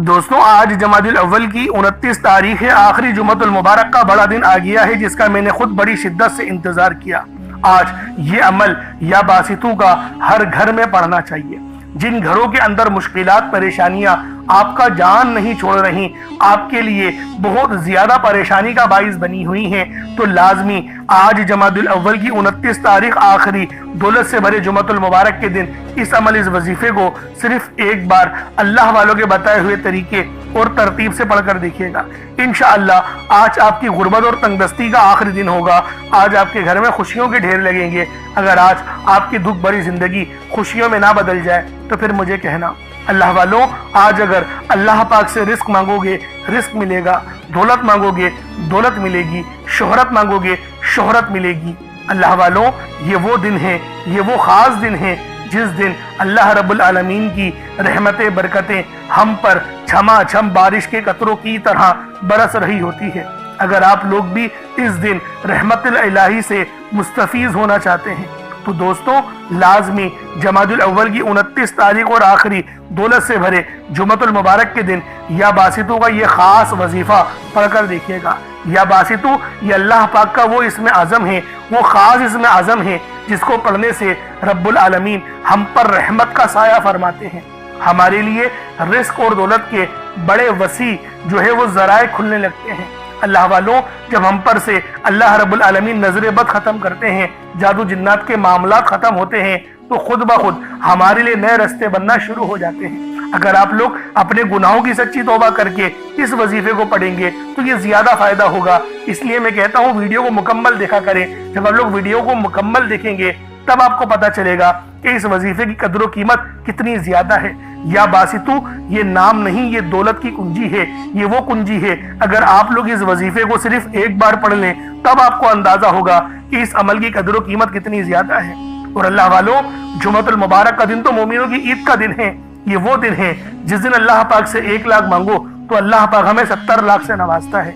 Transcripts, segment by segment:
دوستوں آج جمادی الاول کی 29 تاریخ ہے، آخری جمعۃ المبارک کا بڑا دن آ گیا ہے جس کا میں نے خود بڑی شدت سے انتظار کیا۔ آج یہ عمل یا باسطوں کا ہر گھر میں پڑھنا چاہیے۔ جن گھروں کے اندر مشکلات پریشانیاں آپ کا جان نہیں چھوڑ رہی، آپ کے لیے بہت زیادہ پریشانی کا باعث بنی ہوئی ہیں، تو لازمی آج جمادی الاول کی 29 تاریخ آخری دولت سے بھرے جمعۃ المبارک کے دن اس وظیفے کو صرف ایک بار اللہ والوں کے بتائے ہوئے طریقے اور ترتیب سے پڑھ کر دیکھیے گا۔ انشاءاللہ آج آپ کی غربت اور تنگ دستی کا آخری دن ہوگا۔ آج آپ کے گھر میں خوشیوں کے ڈھیر لگیں گے۔ اگر آج آپ کی دکھ بھری زندگی خوشیوں میں نہ بدل جائے تو پھر مجھے کہنا۔ اللہ والوں، آج اگر اللہ پاک سے رزق مانگو گے رزق ملے گا، دولت مانگو گے دولت ملے گی، شہرت مانگو گے شہرت ملے گی۔ اللہ والوں، یہ وہ دن ہے، یہ وہ خاص دن ہے جس دن اللہ رب العالمین کی رحمتیں برکتیں ہم پر چھما چھم بارش کے قطروں کی طرح برس رہی ہوتی ہے۔ اگر آپ لوگ بھی اس دن رحمت الہی سے مستفیض ہونا چاہتے ہیں تو دوستوں لازمی جمادی الاول کی 29 تاریخ اور آخری دولت سے بھرے جمعۃ المبارک کے دن یا باسطوں کا یہ خاص وظیفہ پڑھ کر دیکھیے گا۔ یا باسطوں یہ اللہ پاک کا وہ اسم اعظم ہے، وہ خاص اسم اعظم ہے جس کو پڑھنے سے رب العالمین ہم پر رحمت کا سایہ فرماتے ہیں۔ ہمارے لیے رزق اور دولت کے بڑے وسیع جو ہے وہ ذرائع کھلنے لگتے ہیں۔ اللہ والوں، جب ہم پر سے اللہ رب العالمین نظر بد ختم کرتے ہیں، جادو جنات کے معاملات ختم ہوتے ہیں، تو خود بخود ہمارے لیے نئے رستے بننا شروع ہو جاتے ہیں۔ اگر آپ لوگ اپنے گناہوں کی سچی توبہ کر کے اس وظیفے کو پڑھیں گے تو یہ زیادہ فائدہ ہوگا۔ اس لیے میں کہتا ہوں ویڈیو کو مکمل دیکھا کریں۔ جب آپ لوگ ویڈیو کو مکمل دیکھیں گے تب آپ کو پتہ چلے گا کہ اس وظیفے کی قدر و قیمت کتنی زیادہ ہے۔ یا باسطو یہ نام نہیں، یہ دولت کی کنجی ہے، یہ وہ کنجی ہے۔ اگر آپ لوگ اس وظیفے کو صرف ایک بار پڑھ لیں تب آپ کو اندازہ ہوگا کہ اس عمل کی قدر و قیمت کتنی زیادہ ہے۔ اور اللہ والوں، جمعۃ المبارک کا دن تو مومنوں کی عید کا دن ہے۔ یہ وہ دن ہے جس دن اللہ پاک سے 1 لاکھ مانگو تو اللہ پاک ہمیں 70 لاکھ سے نوازتا ہے۔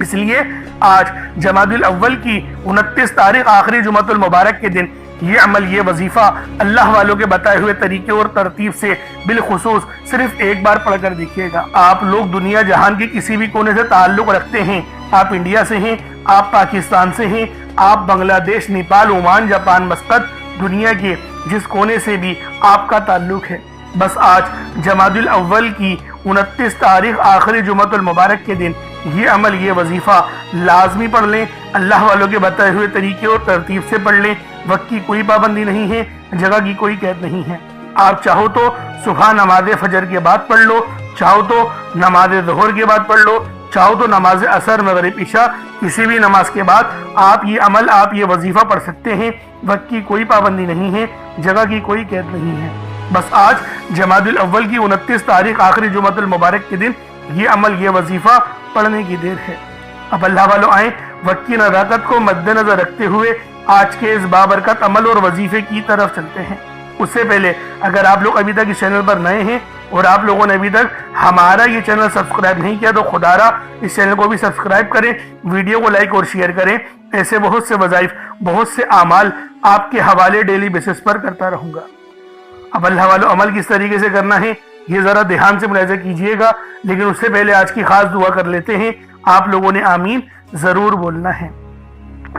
اس لیے آج جمادی الاول کی 29 تاریخ آخری جمعۃ المبارک کے دن یہ عمل، یہ وظیفہ اللہ والوں کے بتائے ہوئے طریقے اور ترتیب سے بالخصوص صرف ایک بار پڑھ کر دیکھیے گا۔ آپ لوگ دنیا جہان کے کسی بھی کونے سے تعلق رکھتے ہیں، آپ انڈیا سے ہیں، آپ پاکستان سے ہیں، آپ بنگلہ دیش، نیپال، عمان، جاپان، مسقط، دنیا کے جس کونے سے بھی آپ کا تعلق ہے، بس آج جمادی الاول کی 29 تاریخ آخری جمعۃ المبارک کے دن یہ عمل، یہ وظیفہ لازمی پڑھ لیں۔ اللہ والوں کے بتائے ہوئے طریقے اور ترتیب سے پڑھ لیں۔ وقت کی کوئی پابندی نہیں ہے، جگہ کی کوئی قید نہیں ہے۔ آپ چاہو تو صبح نماز فجر کے بعد پڑھ لو، چاہو تو نماز ظہر کے بعد پڑھ لو، چاہو تو نماز عصر، مغرب، عشاء، کسی بھی نماز کے بعد آپ یہ عمل، آپ یہ وظیفہ پڑھ سکتے ہیں۔ وقت کی کوئی پابندی نہیں ہے، جگہ کی کوئی قید نہیں ہے۔ بس آج جمادی الاول کی 29 تاریخ آخری جمعۃ المبارک کے دن یہ عمل، یہ وظیفہ پڑھنے کی دیر ہے۔ اب اللہ والوں آئیں وقت کی نزاکت کو مد نظر رکھتے ہوئے آج کے اس بابرکت عمل اور وظیفے کی طرف چلتے ہیں۔ اس سے پہلے اگر آپ لوگ ابھی تک اس چینل پر نئے ہیں اور آپ لوگوں نے ابھی تک ہمارا یہ چینل سبسکرائب نہیں کیا تو خدا را اس چینل کو بھی سبسکرائب کریں، ویڈیو کو لائک اور شیئر کریں۔ ایسے بہت سے وظائف، بہت سے اعمال آپ کے حوالے ڈیلی بیسس پر کرتا رہوں گا۔ اب اللہ والوں عمل کس طریقے سے کرنا ہے یہ ذرا دھیان سے ملاحظہ کیجئے گا، لیکن اس سے پہلے آج کی خاص دعا کر لیتے ہیں۔ آپ لوگوں نے آمین ضرور بولنا ہے۔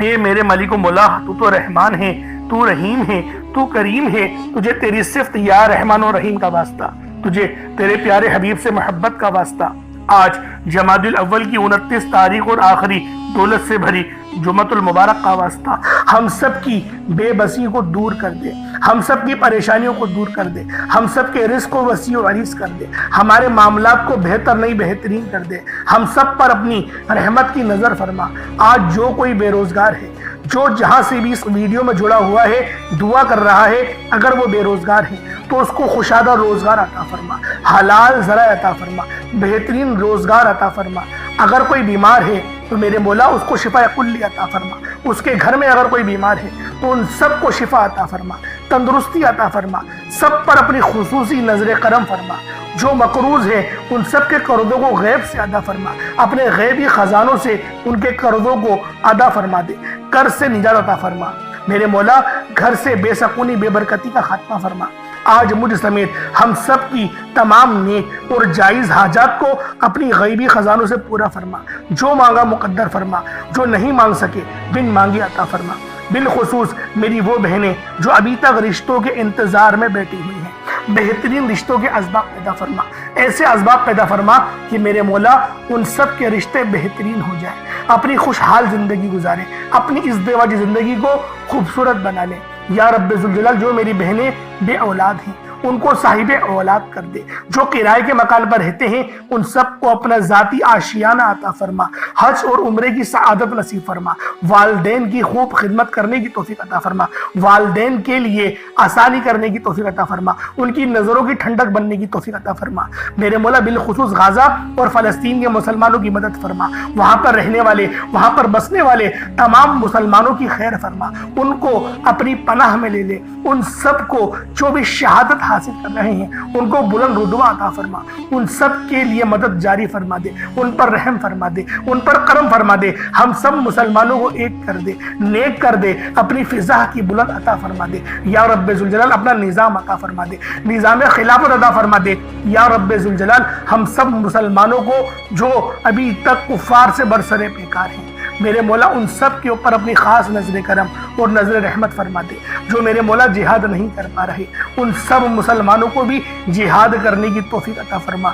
اے میرے مالک و مولا، تو رحمان ہے، تو رحیم ہے، تو کریم ہے، تجھے تیری صفت یا رحمان و رحیم کا واسطہ، تجھے تیرے پیارے حبیب سے محبت کا واسطہ۔ آج جمادی الاول کی 29 تاریخ اور آخری دولت سے بھری جمعۃ المبارک کا واسطہ ہم سب کی بے بسی کو دور کر دے، ہم سب کی پریشانیوں کو دور کر دے، ہم سب کے رزق کو وسیع و عریض کر دے، ہمارے معاملات کو بہتر نہیں بہترین کر دے، ہم سب پر اپنی رحمت کی نظر فرما۔ آج جو کوئی بے روزگار ہے، جو جہاں سے بھی اس ویڈیو میں جڑا ہوا ہے، دعا کر رہا ہے، اگر وہ بے روزگار ہے تو اس کو خوشادہ روزگار عطا فرما، حلال ذرائع عطا فرما، بہترین روزگار عطا فرما۔ اگر کوئی بیمار ہے تو میرے مولا اس کو شفا کلی عطا فرما۔ اس کے گھر میں اگر کوئی بیمار ہے تو ان سب کو شفا عطا فرما، تندرستی عطا فرما، سب پر اپنی خصوصی نظر کرم فرما۔ جو مقروض ہے ان سب کے قرضوں کو غیب سے ادا فرما، اپنے غیبی خزانوں سے ان کے قرضوں کو ادا فرما دے، قرض سے نجات عطا فرما۔ میرے مولا گھر سے بے سکونی، بے برکتی کا خاتمہ فرما۔ آج مجھ سمیت ہم سب کی تمام نیک اور جائز حاجات کو اپنی غیبی خزانوں سے پورا فرما، جو مانگا مقدر فرما، جو نہیں مانگ سکے بن مانگے عطا فرما۔ بالخصوص میری وہ بہنیں جو ابھی تک رشتوں کے انتظار میں بیٹھی ہوئی ہیں، بہترین رشتوں کے اسباب پیدا فرما، ایسے اسباب پیدا فرما کہ میرے مولا ان سب کے رشتے بہترین ہو جائیں، اپنی خوشحال زندگی گزاریں، اپنی اس ازدواجی زندگی کو خوبصورت بنا لیں۔ یا رب ذوالجلال، جو میری بہنیں بے اولاد ہیں ان کو صاحب اولاد کر دے، جو کرائے کے مکان پر رہتے ہیں ان سب کو اپنا ذاتی آشیانہ عطا فرما، حج اور عمرے کی سعادت نصیب فرما، والدین کی خوب خدمت کرنے کی توفیق عطا فرما، والدین کے لیے آسانی کرنے کی توفیق عطا فرما، ان کی نظروں کی ٹھنڈک بننے کی توفیق عطا فرما۔ میرے مولا بالخصوص غزہ اور فلسطین کے مسلمانوں کی مدد فرما، وہاں پر رہنے والے، وہاں پر بسنے والے تمام مسلمانوں کی خیر فرما، ان کو اپنی پناہ میں لے لے، ان سب کو جو بھی شہادت حاصل کر رہے ہیں ان کو بلند رتبہ عطا فرما، ان سب کے لیے مدد جاری فرما دے، ان پر رحم فرما دے، ان پر کرم فرما دے، ہم سب مسلمانوں کو ایک کر دے، نیک کر دے، اپنی فضا کی بلند عطا فرما دے۔ یا رب ذوالجلال اپنا نظام عطا فرما دے، نظام خلافت عطا فرما دے۔ یا رب ذوالجلال ہم سب مسلمانوں کو جو ابھی تک کفار سے برسرے پیکار ہیں، میرے مولا ان سب کے اوپر اپنی خاص نظر کرم اور نظر رحمت فرما دے۔ جو میرے مولا جہاد نہیں کر پا رہے ان سب مسلمانوں کو بھی جہاد کرنے کی توفیق عطا فرما،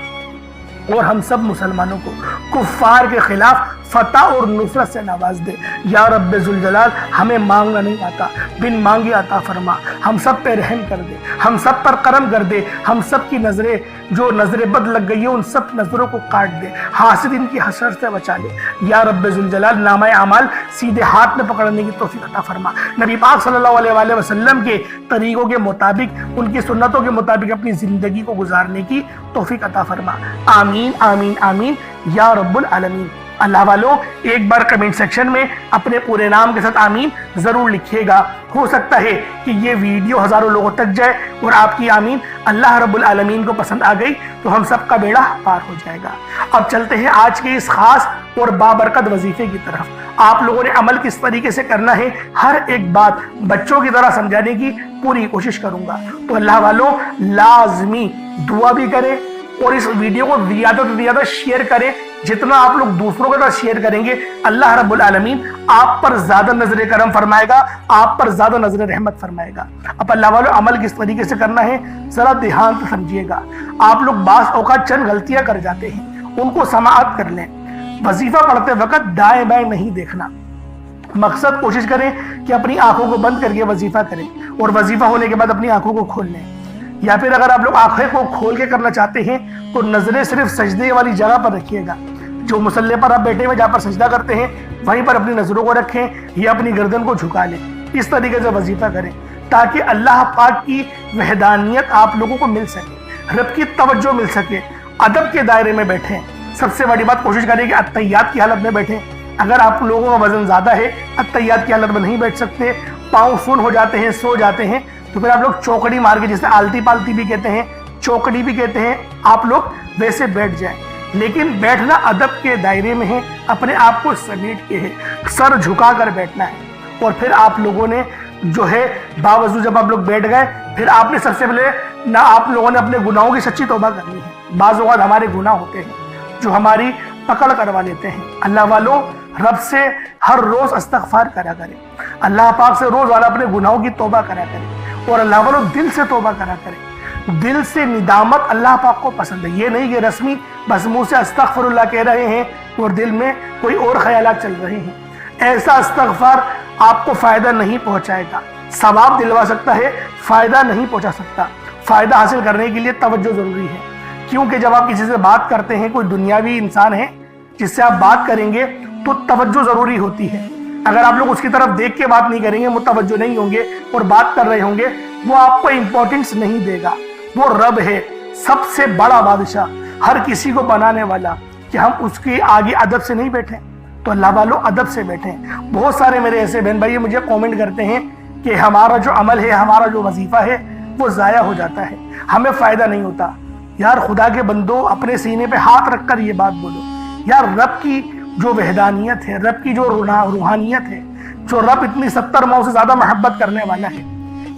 اور ہم سب مسلمانوں کو کفار کے خلاف فتح اور نصرت سے نواز دے۔ یا رب ذوالجلال ہمیں مانگنا نہیں آتا، بن مانگے عطا فرما، ہم سب پہ رحم کر دے، ہم سب پر کرم کر دے، ہم سب کی نظریں جو نظر بد لگ گئی ہے ان سب نظروں کو کاٹ دے، حاسدین کی حسد سے بچا لے۔ یا رب ذوالجلال نامہ اعمال سیدھے ہاتھ میں پکڑنے کی توفیق عطا فرما، نبی پاک صلی اللہ علیہ وآلہ وسلم کے طریقوں کے مطابق، ان کی سنتوں کے مطابق اپنی زندگی کو گزارنے کی توفیق عطا فرما۔ آمین آمین آمین یا رب العالمین۔ اللہ والوں ایک بار کمنٹ سیکشن میں اپنے پورے نام کے ساتھ آمین ضرور لکھیے گا، ہو سکتا ہے کہ یہ ویڈیو ہزاروں لوگوں تک جائے اور آپ کی آمین اللہ رب العالمین کو پسند آ گئی تو ہم سب کا بیڑا پار ہو جائے گا۔ اب چلتے ہیں آج کے اس خاص اور بابرکت وظیفے کی طرف۔ آپ لوگوں نے عمل کس طریقے سے کرنا ہے ہر ایک بات بچوں کی طرح سمجھانے کی پوری کوشش کروں گا، تو اللہ والوں لازمی دعا بھی کریں اور اس ویڈیو کو زیادہ سے زیادہ شیئر کریں۔ جتنا آپ لوگ دوسروں کے ساتھ شیئر کریں گے اللہ رب العالمین آپ پر زیادہ نظر کرم فرمائے گا، آپ پر زیادہ نظر رحمت فرمائے گا۔ اب اللہ والوں عمل کس طریقے سے کرنا ہے ذرا دھیان سے سمجھیے گا۔ آپ لوگ بعض اوقات چند غلطیاں کر جاتے ہیں، ان کو سماعت کر لیں۔ وظیفہ پڑھتے وقت دائیں بائیں نہیں دیکھنا، مقصد کوشش کریں کہ اپنی آنکھوں کو بند کر کے وظیفہ کریں، اور وظیفہ ہونے کے بعد اپنی آنکھوں کو کھول لیں، یا پھر اگر آپ لوگ آنکھیں کو کھول کے کرنا چاہتے ہیں تو نظریں صرف سجدے والی جگہ پر رکھیے گا، جو مصلی پر آپ بیٹھے ہوئے جہاں پر سجدہ کرتے ہیں وہیں پر اپنی نظروں کو رکھیں یا اپنی گردن کو جھکا لیں۔ اس طریقے سے وظیفہ کریں تاکہ اللہ پاک کی وحدانیت آپ لوگوں کو مل سکے، رب کی توجہ مل سکے، ادب کے دائرے میں بیٹھیں۔ سب سے بڑی بات کوشش کریں کہ اتحیات کی حالت میں بیٹھیں۔ اگر آپ لوگوں کا وزن زیادہ ہے اتحیات کی حالت میں نہیں بیٹھ سکتے، پاؤں سن ہو جاتے ہیں، سو جاتے ہیں، تو پھر آپ لوگ چوکڑی مار کے، جسے آلتی پالتی بھی کہتے ہیں، چوکڑی بھی کہتے ہیں، آپ لوگ ویسے بیٹھ جائیں۔ لیکن بیٹھنا ادب کے دائرے میں ہے، اپنے آپ کو سمیٹ کے ہے، سر جھکا کر بیٹھنا ہے۔ اور پھر آپ لوگوں نے جو ہے باوضو جب آپ لوگ بیٹھ گئے پھر آپ نے سب سے پہلے نہ آپ لوگوں نے اپنے گناہوں کی سچی توبہ کرنی ہے۔ بعض اوقات ہمارے گناہ ہوتے ہیں جو ہماری پکڑ کروا لیتے ہیں۔ اللہ والوں رب سے ہر روز استغفار کرا کریں، اللہ پاک سے روزانہ اپنے گناہوں کی توبہ کرا کریں، اور اللہ والوں دل سے توبہ کرا کریں۔ دل سے ندامت اللہ پاک کو پسند ہے، یہ نہیں کہ رسمی بس منہ سے استغفر اللہ کہہ رہے ہیں اور دل میں کوئی اور خیالات چل رہے ہیں۔ ایسا استغفار آپ کو فائدہ نہیں پہنچائے گا، ثواب دلوا سکتا ہے، فائدہ نہیں پہنچا سکتا۔ فائدہ حاصل کرنے کے لیے توجہ ضروری ہے، کیونکہ جب آپ کسی سے بات کرتے ہیں، کوئی دنیاوی انسان ہے جس سے آپ بات کریں گے تو توجہ ضروری ہوتی ہے۔ اگر آپ لوگ اس کی طرف دیکھ کے بات نہیں کریں گے، متوجہ نہیں ہوں گے اور بات کر رہے ہوں گے، وہ آپ کو امپورٹنس نہیں دے گا۔ وہ رب ہے سب سے بڑا بادشاہ، ہر کسی کو بنانے والا، کہ ہم اس کے آگے ادب سے نہیں بیٹھیں۔ تو اللہ والوں ادب سے بیٹھیں۔ بہت سارے میرے ایسے بہن بھائی مجھے کومنٹ کرتے ہیں کہ ہمارا جو عمل ہے، ہمارا جو وظیفہ ہے وہ ضائع ہو جاتا ہے، ہمیں فائدہ نہیں ہوتا۔ یار خدا کے بندو اپنے سینے پہ ہاتھ رکھ کر یہ بات بولو، یار رب کی جو وحدانیت ہے، رب کی جو روحانیت ہے، جو رب اتنی 70 ماؤں سے زیادہ محبت کرنے والا ہے،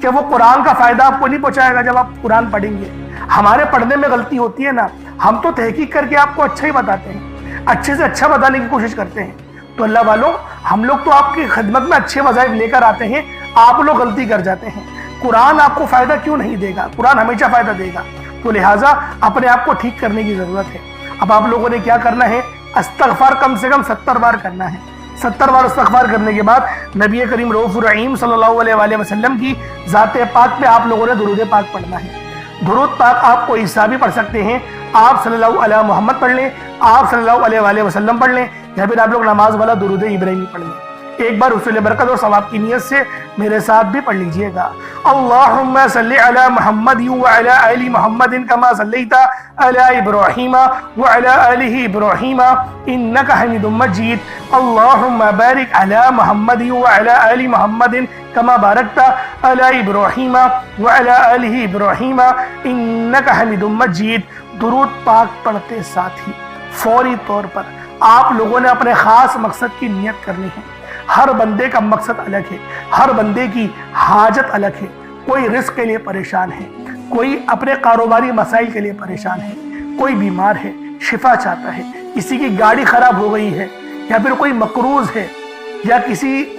کہ وہ قرآن کا فائدہ آپ کو نہیں پہنچائے گا جب آپ قرآن پڑھیں گے؟ ہمارے پڑھنے میں غلطی ہوتی ہے نا، ہم تو تحقیق کر کے آپ کو اچھا ہی بتاتے ہیں، اچھے سے اچھا بتانے کی کوشش کرتے ہیں۔ تو اللہ والوں، ہم لوگ تو آپ کی خدمت میں اچھے وظائف لے کر آتے ہیں، آپ لوگ غلطی کر جاتے ہیں۔ قرآن آپ کو فائدہ کیوں نہیں دے گا؟ قرآن ہمیشہ فائدہ دے گا۔ تو لہٰذا اپنے آپ کو ٹھیک کرنے کی ضرورت ہے۔ اب آپ لوگوں نے کیا کرنا ہے؟ استغفار کم سے کم 70 بار کرنا ہے۔ 70 بار استغفار کرنے کے بعد نبی کریم رؤوف الرحیم صلی اللہ علیہ وآلہ وسلم کی ذات پاک پہ آپ لوگوں نے درود پاک پڑھنا ہے۔ درود پاک آپ کو عیسیٰ بھی پڑھ سکتے ہیں، آپ صلی اللہ علیہ محمد پڑھ لیں، آپ صلی اللہ علیہ وآلہ وسلم پڑھ لیں، یا پھر آپ لوگ نماز والا درود ابراہیمی پڑھ لیں۔ ایک بار حصول برکت اور ثواب کی نیت سے میرے ساتھ بھی پڑھ لیجئے گا۔ اللہم صلی علی محمد وعلی آل محمد کما صلیت علی ابراہیم وعلی آل ابراہیم انک حمید مجید۔ اللہم بارک علی محمد وعلی آل محمد کما بارکت علی ابراہیم وعلی آل ابراہیم انک حمید مجید۔ درود پاک پڑھتے ساتھ ہی فوری طور پر آپ لوگوں نے اپنے خاص مقصد کی نیت کرنی ہے۔ ہر بندے کا مقصد الگ ہے، ہر بندے کی حاجت الگ ہے۔ کوئی رزق کے لیے پریشان ہے، کوئی اپنے کاروباری مسائل کے لیے پریشان ہے، کوئی بیمار ہے شفا چاہتا ہے، کسی کی گاڑی خراب ہو گئی ہے، یا پھر کوئی مقروض ہے، یا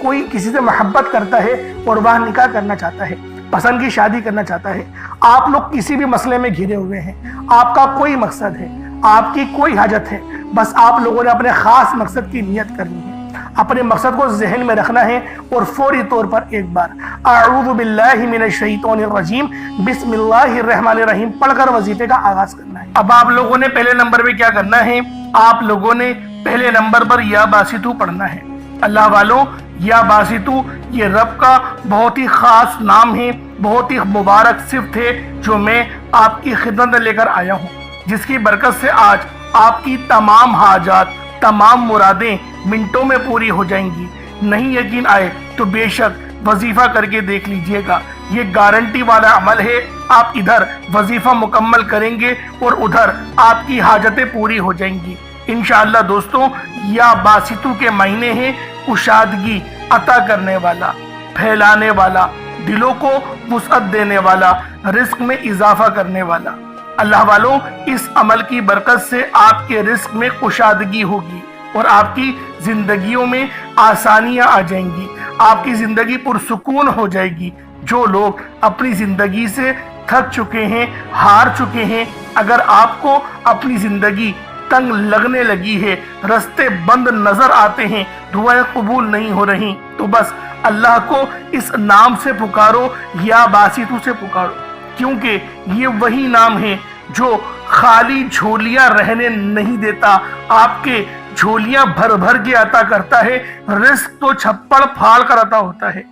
کوئی کسی سے محبت کرتا ہے اور وہ نکاح کرنا چاہتا ہے، پسند کی شادی کرنا چاہتا ہے۔ آپ لوگ کسی بھی مسئلے میں گھرے ہوئے ہیں، آپ کا کوئی مقصد ہے، آپ کی کوئی حاجت ہے، بس آپ لوگوں نے اپنے خاص مقصد کی نیت کرنی ہے، اپنے مقصد کو ذہن میں رکھنا ہے، اور فوری طور پر ایک بار اعوذ باللہ من الشیطان الرجیم بسم اللہ الرحمن الرحیم پڑھ کر وظیفے کا آغاز کرنا ہے۔ اب آپ لوگوں نے پہلے نمبر پہ کیا کرنا ہے؟ آپ لوگوں نے پہلے نمبر پر یا باسطو پڑھنا ہے۔ اللہ والوں، یا باسطو یہ رب کا بہت ہی خاص نام ہے، بہت ہی مبارک صفت ہے، جو میں آپ کی خدمت میں لے کر آیا ہوں، جس کی برکت سے آج آپ کی تمام حاجات، تمام مرادیں منٹوں میں پوری ہو جائیں گی۔ نہیں یقین آئے تو بے شک وظیفہ کر کے دیکھ لیجئے گا، یہ گارنٹی والا عمل ہے۔ آپ ادھر وظیفہ مکمل کریں گے اور ادھر آپ کی حاجتیں پوری ہو جائیں گی انشاءاللہ۔ دوستوں، یا باسطو کے معنی ہیں کشادگی عطا کرنے والا، پھیلانے والا، دلوں کو وسعت دینے والا، رزق میں اضافہ کرنے والا۔ اللہ والوں، اس عمل کی برکت سے آپ کے رزق میں کشادگی ہوگی اور آپ کی زندگیوں میں آسانیاں آ جائیں گی، آپ کی زندگی پرسکون ہو جائے گی۔ جو لوگ اپنی زندگی سے تھک چکے ہیں، ہار چکے ہیں، اگر آپ کو اپنی زندگی تنگ لگنے لگی ہے، رستے بند نظر آتے ہیں، دعائیں قبول نہیں ہو رہی، تو بس اللہ کو اس نام سے پکارو، یا باسطو سے پکارو، کیونکہ یہ وہی نام ہے جو خالی جھولیاں رہنے نہیں دیتا، آپ کے جھولیاں بھر بھر کے عطا کرتا ہے، رزق تو چھپڑ پھاڑ کر عطا ہوتا ہے۔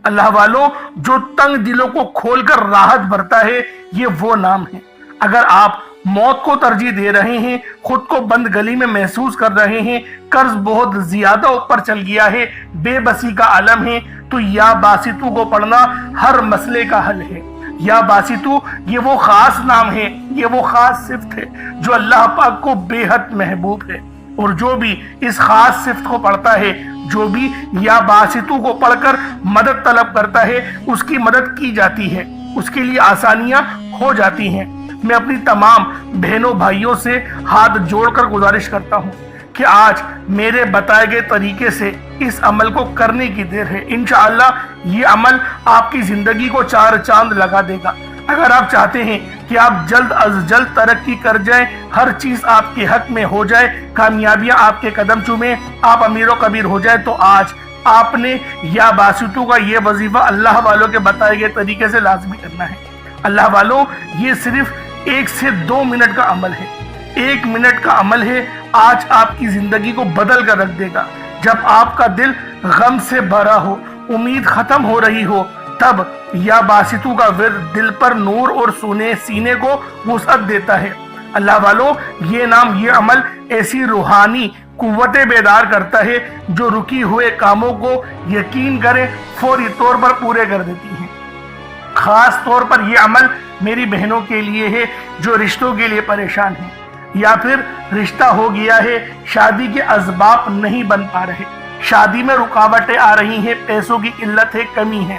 اللہ والوں، جو تنگ دلوں کو کھول کر راحت بھرتا ہے، یہ وہ نام ہے۔ اگر آپ موت کو ترجیح دے رہے ہیں، خود کو بند گلی میں محسوس کر رہے ہیں، قرض بہت زیادہ اوپر چل گیا ہے، بے بسی کا عالم ہے، تو یا باسطو کو پڑھنا ہر مسئلے کا حل ہے۔ یا باسطو یہ وہ خاص نام ہے، یہ وہ خاص صفت ہے جو اللہ پاک کو بے حد محبوب ہے، اور جو بھی اس خاص صفت کو پڑھتا ہے، جو بھی یا باسطو کو پڑھ کر مدد طلب کرتا ہے، اس کی مدد کی جاتی ہے، اس کے لیے آسانیاں ہو جاتی ہیں۔ میں اپنی تمام بہنوں بھائیوں سے ہاتھ جوڑ کر گزارش کرتا ہوں کہ آج میرے بتائے گئے طریقے سے اس عمل کو کرنے کی دیر ہے۔ انشاءاللہ یہ عمل آپ کی زندگی کو چار چاند لگا دے گا۔ اگر آپ چاہتے ہیں کہ آپ جلد از جلد ترقی کر جائیں، ہر چیز آپ کے حق میں ہو جائے، کامیابیاں آپ کے قدم چومیں، آپ امیر و کبیر ہو جائیں، تو آج آپ نے یا باسطو کا یہ وظیفہ اللہ والوں کے بتائے گئے طریقے سے لازمی کرنا ہے۔ اللہ والوں، یہ صرف 1 سے 2 منٹ کا عمل ہے، 1 منٹ کا عمل ہے، آج آپ کی زندگی کو بدل کر رکھ دے گا۔ جب آپ کا دل غم سے بھرا ہو، امید ختم ہو رہی ہو، تب یا باسطو کا ورد دل پر نور اور سینے کو وسعت دیتا ہے۔ اللہ والوں، یہ نام، یہ عمل ایسی روحانی قوتیں بیدار کرتا ہے جو رکی ہوئے کاموں کو یقین کرے فوری طور پر پورے کر دیتی ہیں۔ خاص طور پر یہ عمل میری بہنوں کے لیے ہے جو رشتوں کے لیے پریشان ہیں، یا پھر رشتہ ہو گیا ہے، شادی کے اسباب نہیں بن پا رہے، شادی میں رکاوٹیں آ رہی ہیں، پیسوں کی قلت ہے، کمی ہے،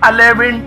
11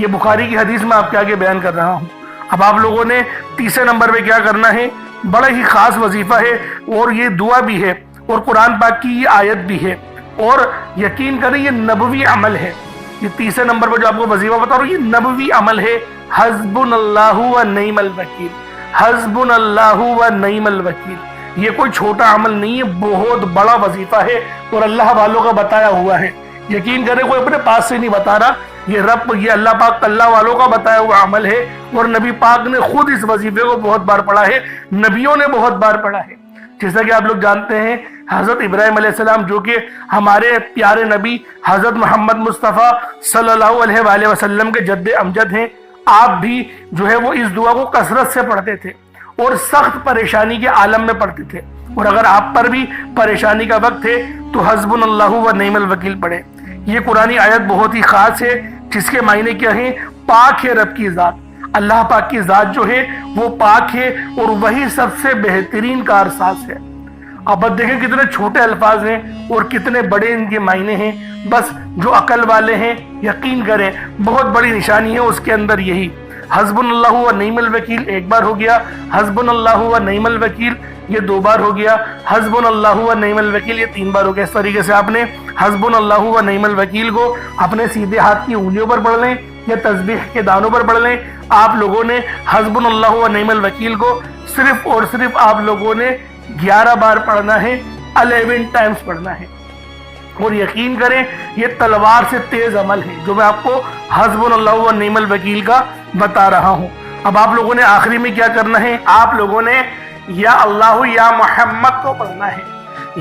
یہ بخاری کی حدیث میں آپ کے آگے بیان کر رہا ہوں۔ اب آپ لوگوں نے تیسرے نمبر پہ کیا کرنا ہے، بڑا ہی خاص وظیفہ ہے اور یہ دعا بھی ہے اور قرآن پاک کی یہ آیت بھی ہے، اور یقین کریں یہ نبوی عمل ہے۔ یہ تیسرے نمبر پہ جو آپ کو وظیفہ بتا رہا ہوں یہ نبوی عمل ہے، حسبنا اللہ و نعم الوکیل، حسبنا اللہ و نعم الوکیل۔ یہ کوئی چھوٹا عمل نہیں ہے، بہت بڑا وظیفہ ہے اور اللہ والوں کا بتایا ہوا ہے۔ یقین کریں کوئی اپنے پاس سے نہیں بتا رہا، یہ اللہ پاک اللہ والوں کا بتایا ہوا عمل ہے، اور نبی پاک نے خود اس وظیفے کو بہت بار پڑھا ہے، نبیوں نے بہت بار پڑھا ہے۔ جیسا کہ آپ لوگ جانتے ہیں حضرت ابراہیم علیہ السلام جو کہ ہمارے پیارے نبی حضرت محمد مصطفیٰ صلی اللہ علیہ وآلہ وسلم کے جد امجد ہیں، آپ بھی جو ہے وہ اس دعا کو کثرت سے پڑھتے تھے اور سخت پریشانی کے عالم میں پڑھتے تھے، اور اگر آپ پر بھی پریشانی کا وقت ہے تو حسبنا اللہ و نعم الوکیل پڑھیں۔ یہ قرآنی آیت بہت ہی خاص ہے جس کے معنی کیا ہیں، پاک ہے رب کی ذات، اللہ پاک کی ذات جو ہے وہ پاک ہے اور وہی سب سے بہترین کارساز ہے۔ اب دیکھیں کتنے چھوٹے الفاظ ہیں اور کتنے بڑے ان کے معنی ہیں، بس جو عقل والے ہیں یقین کریں بہت بڑی نشانی ہے اس کے اندر یہی۔ حسبنا اللہ و نعم الوکیل ایک بار ہو گیا، حسبنا اللہ و نعم الوکیل یہ 2 بار ہو گیا، حسبنا اللہ و نعم الوکیل یہ 3 بار ہو گیا۔ اس طریقے سے آپ نے حسبنا اللہ و نعم الوکیل کو اپنے سیدھے ہاتھ کی انگلیوں پر پڑھ لیں یا تسبیح کے دانوں پر پڑھ لیں۔ آپ لوگوں نے حسبنا اللہ و نعم الوکیل کو صرف اور صرف آپ لوگوں نے 11 بار پڑھنا ہے، 11 ٹائمز پڑھنا ہے، اور یقین کریں یہ تلوار سے تیز عمل ہے جو میں آپ کو حسبنا اللہ و نعم الوکیل کا بتا رہا ہوں۔ اب آپ لوگوں نے آخری میں کیا کرنا ہے، آپ لوگوں نے یا اللہ یا محمد کو پڑھنا ہے۔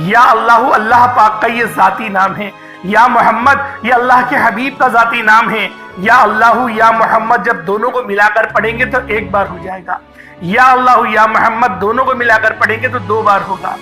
یا اللہ اللہ پاک کا یہ ذاتی نام ہے، یا محمد یہ اللہ کے حبیب کا ذاتی نام ہے۔ یا اللہ یا محمد جب دونوں کو ملا کر پڑھیں گے تو 1 بار ہو جائے گا، یا اللہ یا محمد دونوں کو ملا کر پڑھیں گے تو 2 بار ہوگا،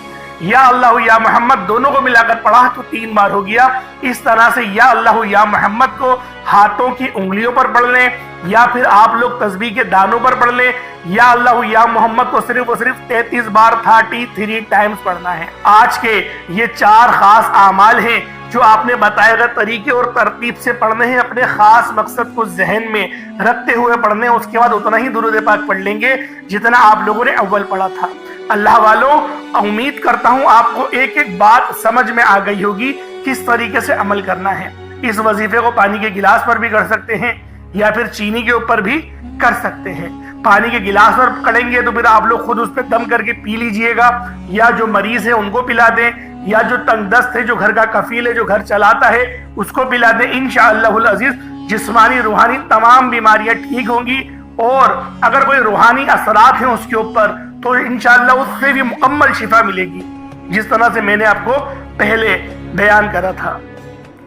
یا اللہ یا محمد دونوں کو ملا کر پڑھا تو 3 بار ہو گیا۔ اس طرح سے یا اللہ یا محمد کو ہاتھوں کی انگلیوں پر پڑھ لیں یا پھر آپ لوگ تسبیح کے دانوں پر پڑھ لیں۔ یا اللہ یا محمد کو صرف اور صرف 33 بار 33 ٹائمز پڑھنا ہے۔ آج کے یہ 4 خاص اعمال ہیں جو آپ نے بتائے گئے طریقے اور ترتیب سے پڑھنے ہیں، اپنے خاص مقصد کو ذہن میں رکھتے ہوئے پڑھنے ہیں۔ اس کے بعد اتنا ہی درود پاک پڑھ لیں گے جتنا آپ لوگوں نے اول پڑھا تھا۔ اللہ والوں امید کرتا ہوں آپ کو ایک ایک بات سمجھ میں آ گئی ہوگی کس طریقے سے عمل کرنا ہے۔ اس وظیفے کو پانی کے گلاس پر بھی کر سکتے ہیں یا پھر چینی کے اوپر بھی کر سکتے ہیں۔ پانی کے گلاس پر کریں گے تو پھر آپ لوگ خود اس پہ دم کر کے پی لیجئے گا، یا جو مریض ہے ان کو پلا دیں، یا جو تنگ دست ہے جو گھر کا کفیل ہے جو گھر چلاتا ہے اس کو پلا دیں۔ انشاءاللہ العزیز جسمانی روحانی تمام بیماریاں ٹھیک ہوں گی، اور اگر کوئی روحانی اثرات ہیں اس کے اوپر تو انشاءاللہ اس سے بھی مکمل شفا ملے گی، جس طرح سے میں نے آپ کو پہلے بیان کرا تھا۔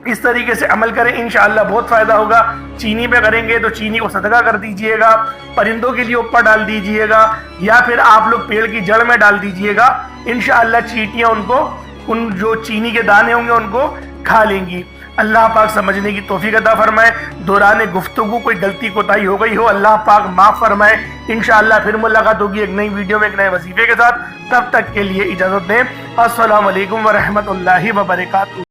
اس طریقے سے عمل کریں، انشاءاللہ بہت فائدہ ہوگا۔ چینی پہ کریں گے تو چینی کو صدقہ کر دیجئے گا، پرندوں کے لیے اوپر ڈال دیجئے گا، یا پھر آپ لوگ پیڑ کی جڑ میں ڈال دیجئے گا۔ انشاءاللہ چیٹیاں ان جو چینی کے دانے ہوں گے ان کو کھا لیں گی۔ اللہ پاک سمجھنے کی توفیق عطا فرمائے۔ دوران گفتگو کوئی غلطی کوتاہی ہو گئی ہو اللہ پاک معاف فرمائے۔ انشاءاللہ پھر ملاقات ہوگی ایک نئی ویڈیو میں ایک نئے وظیفے کے ساتھ، تب تک کے لیے اجازت دیں۔ السلام علیکم ورحمۃ اللہ وبرکاتہ۔